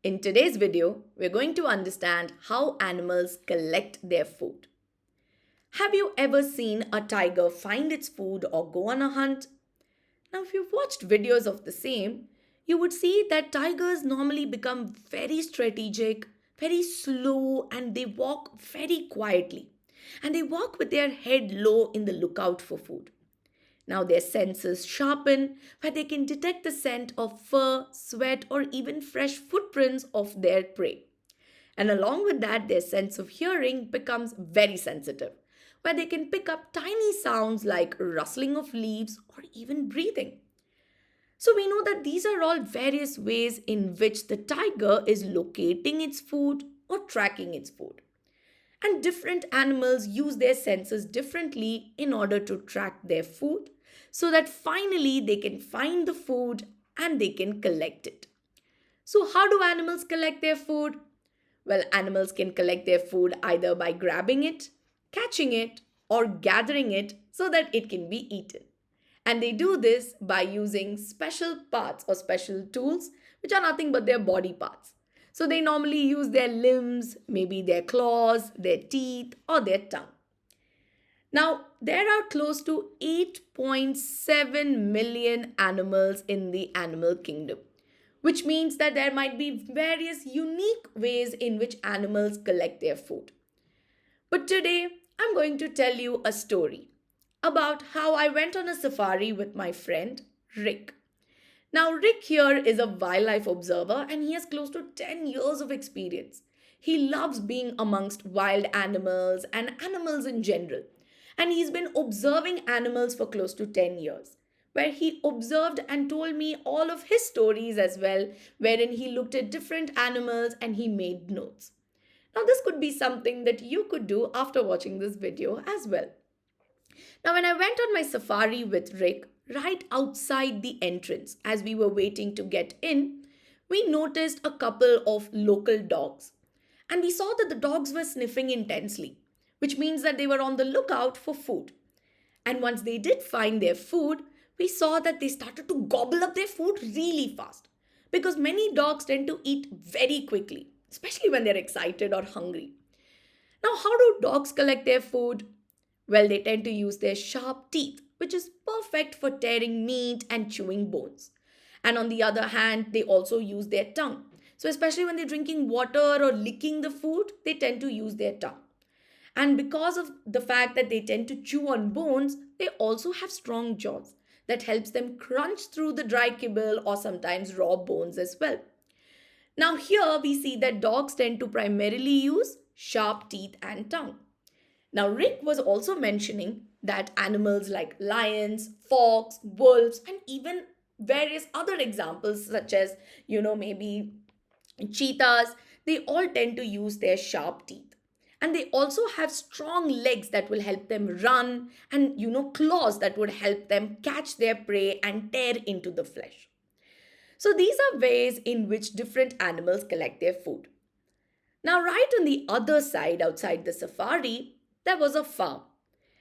In today's video, we're going to understand how animals collect their food. Have you ever seen a tiger find its food or go on a hunt? Now, if you've watched videos of the same, you would see that tigers normally become very strategic, very slow, and they walk very quietly. And they walk with their head low in the lookout for food. Now their senses sharpen where they can detect the scent of fur, sweat, or even fresh footprints of their prey. And along with that, their sense of hearing becomes very sensitive, where they can pick up tiny sounds like rustling of leaves or even breathing. So we know that these are all various ways in which the tiger is locating its food or tracking its food. And different animals use their senses differently in order to track their food so that finally they can find the food and they can collect it. So, how do animals collect their food? Well, animals can collect their food either by grabbing it, catching it, or gathering it so that it can be eaten. And they do this by using special parts or special tools, which are nothing but their body parts. So they normally use their limbs, maybe their claws, their teeth, or their tongue. Now, there are close to 8.7 million animals in the animal kingdom, which means that there might be various unique ways in which animals collect their food. But today, I'm going to tell you a story about how I went on a safari with my friend Rick. Now, Rick here is a wildlife observer and he has close to 10 years of experience. He loves being amongst wild animals and animals in general. And he's been observing animals for close to 10 years, where he observed and told me all of his stories as well, wherein he looked at different animals and he made notes. Now, this could be something that you could do after watching this video as well. Now, when I went on my safari with Rick, right outside the entrance, as we were waiting to get in, we noticed a couple of local dogs. And we saw that the dogs were sniffing intensely, which means that they were on the lookout for food. And once they did find their food, we saw that they started to gobble up their food really fast. Because many dogs tend to eat very quickly, especially when they're excited or hungry. Now, how do dogs collect their food? Well, they tend to use their sharp teeth, which is perfect for tearing meat and chewing bones. And on the other hand, they also use their tongue. So, especially when they're drinking water or licking the food, they tend to use their tongue. And because of the fact that they tend to chew on bones, they also have strong jaws that helps them crunch through the dry kibble or sometimes raw bones as well. Now, here we see that dogs tend to primarily use sharp teeth and tongue. Now, Rick was also mentioning that animals like lions, fox, wolves, and even various other examples, such as, maybe cheetahs, they all tend to use their sharp teeth. And they also have strong legs that will help them run, and, claws that would help them catch their prey and tear into the flesh. So, these are ways in which different animals collect their food. Now, right on the other side outside the safari, there was a farm.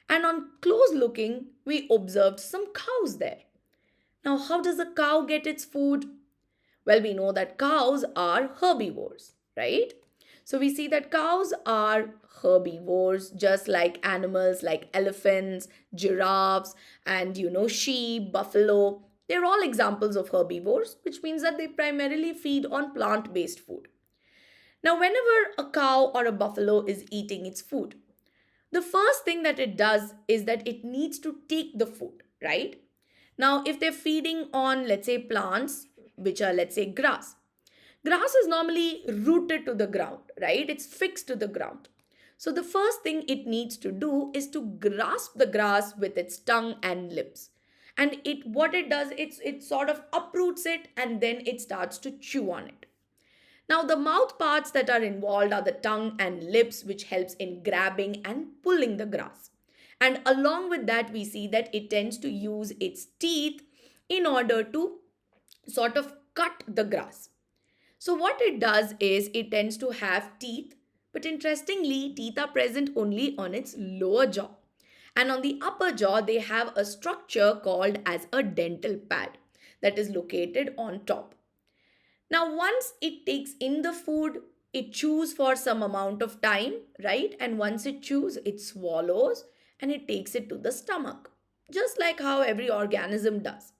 And on close looking, we observed some cows there. Now, how does a cow get its food? Well, we know that cows are herbivores, right? So we see that cows are herbivores, just like animals like elephants, giraffes, and sheep, buffalo. They're all examples of herbivores, which means that they primarily feed on plant based food. Now, whenever a cow or a buffalo is eating its food, the first thing that it does is that it needs to take the food, right? Now, if they're feeding on, let's say, plants, which are, let's say, grass, grass is normally rooted to the ground, right? It's fixed to the ground. So, the first thing it needs to do is to grasp the grass with its tongue and lips. And what it does, it sort of uproots it and then it starts to chew on it. Now, the mouth parts that are involved are the tongue and lips, which helps in grabbing and pulling the grass. And along with that, we see that it tends to use its teeth in order to sort of cut the grass. So, what it does is it tends to have teeth, but interestingly, teeth are present only on its lower jaw. And on the upper jaw, they have a structure called as a dental pad that is located on top. Now, once it takes in the food, it chews for some amount of time, right? And once it chews, it swallows and it takes it to the stomach, just like how every organism does.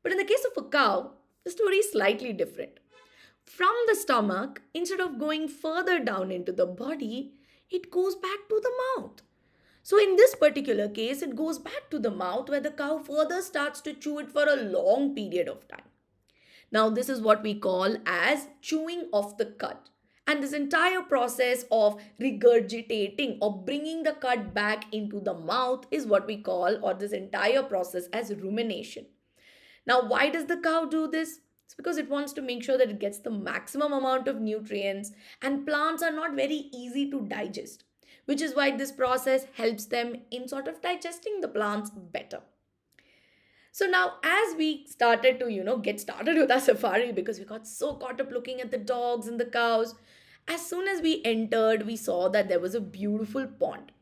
But in the case of a cow, the story is slightly different. From the stomach, instead of going further down into the body, it goes back to the mouth. So, in this particular case, it goes back to the mouth where the cow further starts to chew it for a long period of time. Now, this is what we call as chewing of the cud. And this entire process of regurgitating or bringing the cud back into the mouth is what we call, or this entire process, as rumination. Now, why does the cow do this? It's because it wants to make sure that it gets the maximum amount of nutrients, and plants are not very easy to digest, which is why this process helps them in sort of digesting the plants better. So now, as we started to, get started with our safari because we got so caught up looking at the dogs and the cows, as soon as we entered, we saw that there was a beautiful pond.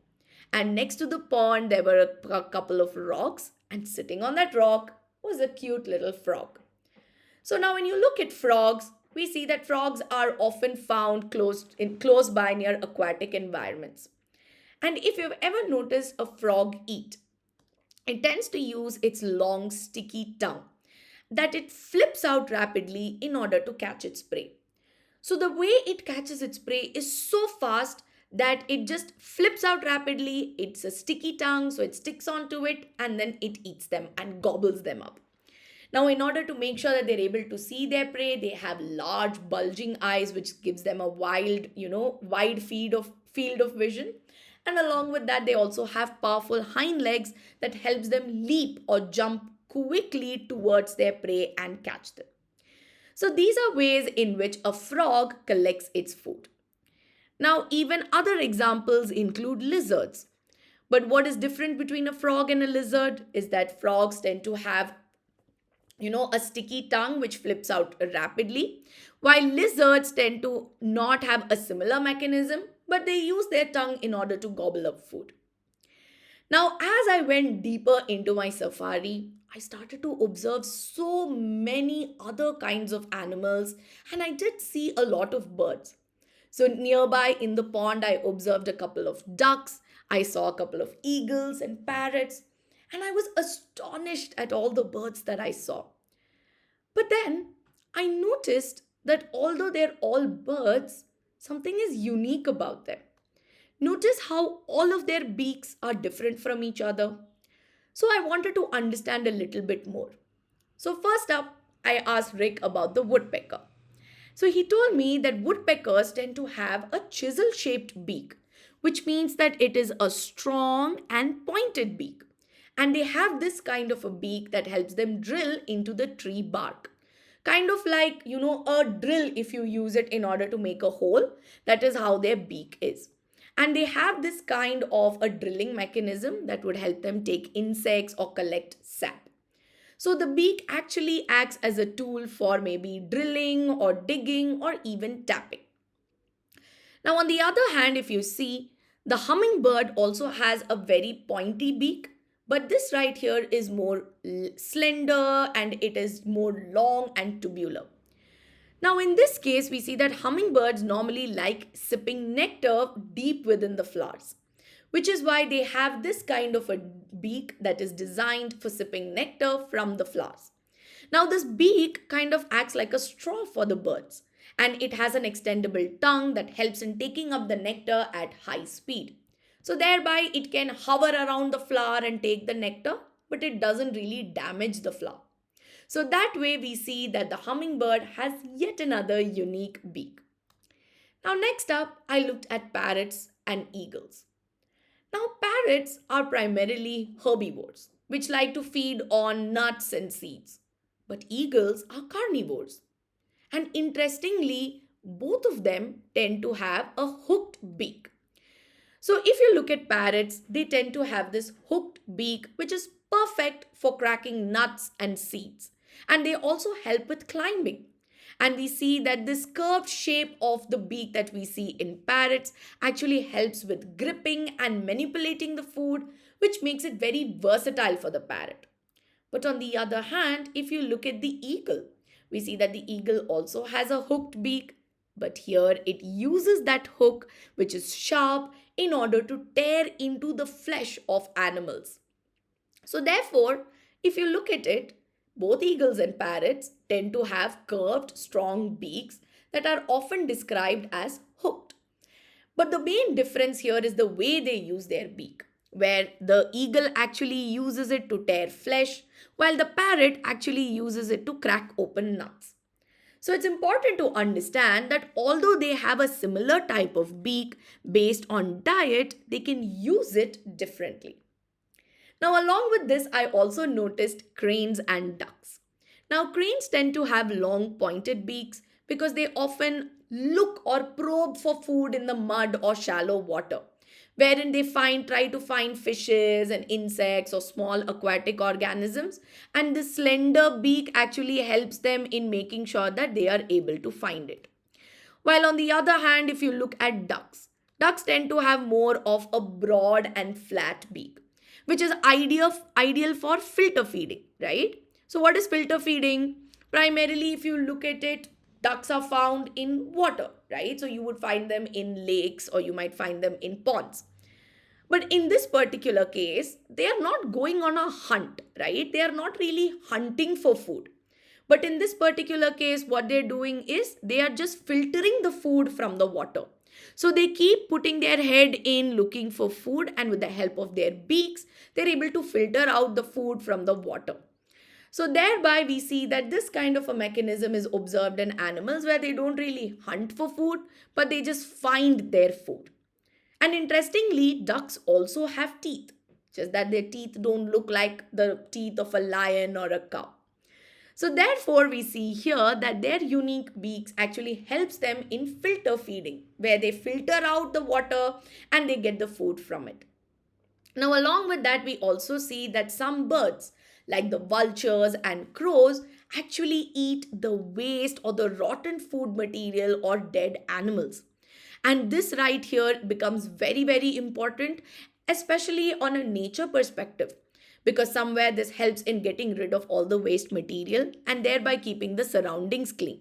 And next to the pond, there were a couple of rocks, and sitting on that rock was a cute little frog. So now, when you look at frogs, we see that frogs are often found close by near aquatic environments. And if you've ever noticed a frog eat, it tends to use its long, sticky tongue that it flips out rapidly in order to catch its prey. So, the way it catches its prey is so fast that it just flips out rapidly. It's a sticky tongue, so it sticks onto it and then it eats them and gobbles them up. Now, in order to make sure that they're able to see their prey, they have large bulging eyes, which gives them a wide field of vision. And along with that, they also have powerful hind legs that helps them leap or jump quickly towards their prey and catch them. So these are ways in which a frog collects its food. Now, even other examples include lizards. But what is different between a frog and a lizard is that frogs tend to have a sticky tongue which flips out rapidly, while lizards tend to not have a similar mechanism, but they use their tongue in order to gobble up food. Now, as I went deeper into my safari, I started to observe so many other kinds of animals, and I did see a lot of birds. So, nearby in the pond, I observed a couple of ducks, I saw a couple of eagles and parrots, and I was astonished at all the birds that I saw. But then I noticed that although they're all birds, something is unique about them. Notice how all of their beaks are different from each other. So I wanted to understand a little bit more. So, first up, I asked Rick about the woodpecker. So, he told me that woodpeckers tend to have a chisel shaped beak, which means that it is a strong and pointed beak. And they have this kind of a beak that helps them drill into the tree bark. Kind of like, a drill if you use it in order to make a hole. That is how their beak is. And they have this kind of a drilling mechanism that would help them take insects or collect sap. So the beak actually acts as a tool for maybe drilling or digging or even tapping. Now, on the other hand, if you see, the hummingbird also has a very pointy beak, but this right here is more slender and it is more long and tubular. Now, in this case, we see that hummingbirds normally like sipping nectar deep within the flowers, which is why they have this kind of a beak that is designed for sipping nectar from the flowers. Now, this beak kind of acts like a straw for the birds, and it has an extendable tongue that helps in taking up the nectar at high speed. So, thereby, it can hover around the flower and take the nectar, but it doesn't really damage the flower. So that way we see that the hummingbird has yet another unique beak. Now next up, I looked at parrots and eagles. Now parrots are primarily herbivores, which like to feed on nuts and seeds. But eagles are carnivores. And interestingly, both of them tend to have a hooked beak. So if you look at parrots, they tend to have this hooked beak, which is perfect for cracking nuts and seeds. And they also help with climbing. And we see that this curved shape of the beak that we see in parrots actually helps with gripping and manipulating the food, which makes it very versatile for the parrot. But on the other hand, if you look at the eagle, We see that the eagle also has a hooked beak, but here it uses that hook, which is sharp, in order to tear into the flesh of animals. So, therefore, if you look at it, both eagles and parrots tend to have curved, strong beaks that are often described as hooked. But the main difference here is the way they use their beak, where the eagle actually uses it to tear flesh, while the parrot actually uses it to crack open nuts. So it's important to understand that although they have a similar type of beak based on diet, they can use it differently. Now, along with this, I also noticed cranes and ducks. Now, cranes tend to have long pointed beaks because they often look or probe for food in the mud or shallow water, wherein they try to find fishes and insects or small aquatic organisms. And this slender beak actually helps them in making sure that they are able to find it. While on the other hand, if you look at ducks, ducks tend to have more of a broad and flat beak, which is ideal for filter feeding, right? So, what is filter feeding? Primarily, if you look at it, ducks are found in water, right? So, you would find them in lakes or you might find them in ponds. But in this particular case, they are not going on a hunt, right? They are not really hunting for food. But in this particular case, what they're doing is they are just filtering the food from the water. So they keep putting their head in looking for food, and with the help of their beaks, they're able to filter out the food from the water. So thereby we see that this kind of a mechanism is observed in animals where they don't really hunt for food, but they just find their food. And interestingly, ducks also have teeth, just that their teeth don't look like the teeth of a lion or a cow. So therefore, we see here that their unique beaks actually helps them in filter feeding, where they filter out the water and they get the food from it. Now, along with that, we also see that some birds, like the vultures and crows, actually eat the waste or the rotten food material or dead animals. And this right here becomes very, very important, especially on a nature perspective, because somewhere this helps in getting rid of all the waste material and thereby keeping the surroundings clean.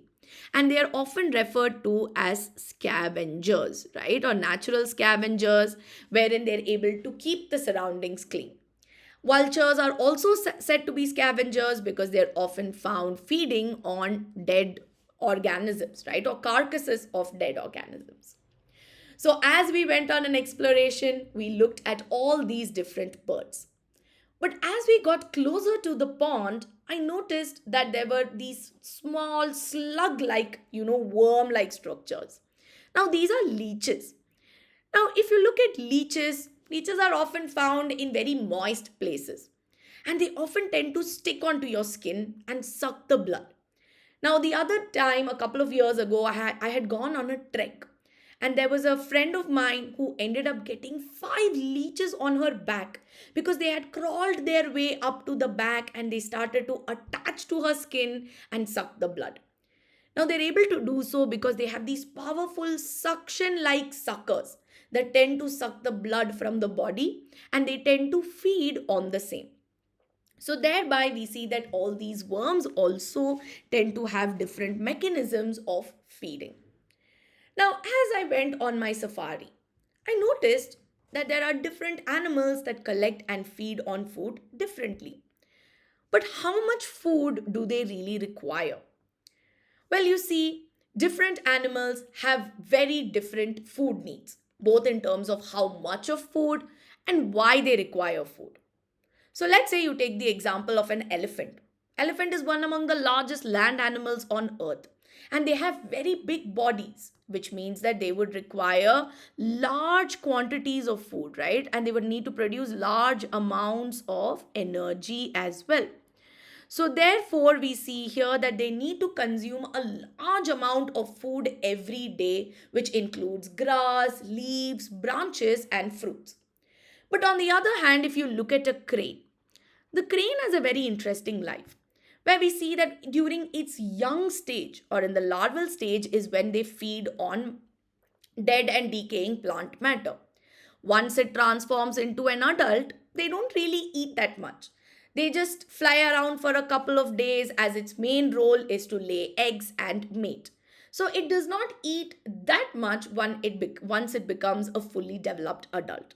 And they are often referred to as scavengers, right? Or natural scavengers, wherein they're able to keep the surroundings clean. Vultures are also said to be scavengers because they're often found feeding on dead organisms, right? Or carcasses of dead organisms. So, as we went on an exploration, we looked at all these different birds. But as we got closer to the pond, I noticed that there were these small slug like, worm like structures. Now, these are leeches. Now, if you look at leeches, leeches are often found in very moist places. And they often tend to stick onto your skin and suck the blood. Now, the other time, a couple of years ago, I had gone on a trek. And there was a friend of mine who ended up getting 5 leeches on her back because they had crawled their way up to the back and they started to attach to her skin and suck the blood. Now, they're able to do so because they have these powerful suction like suckers that tend to suck the blood from the body and they tend to feed on the same. So, thereby, we see that all these worms also tend to have different mechanisms of feeding. Now, as I went on my safari, I noticed that there are different animals that collect and feed on food differently. But how much food do they really require? Well, you see, different animals have very different food needs, both in terms of how much of food and why they require food. So let's say you take the example of an elephant. Elephant is one among the largest land animals on earth and they have very big bodies, which means that they would require large quantities of food, right? And they would need to produce large amounts of energy as well. So therefore we see here that they need to consume a large amount of food every day, which includes grass, leaves, branches and fruits. But on the other hand, if you look at a crane, the crane has a very interesting life where we see that during its young stage or in the larval stage is when they feed on dead and decaying plant matter. Once it transforms into an adult, they don't really eat that much. They just fly around for a couple of days as its main role is to lay eggs and mate. So it does not eat that much once it becomes a fully developed adult.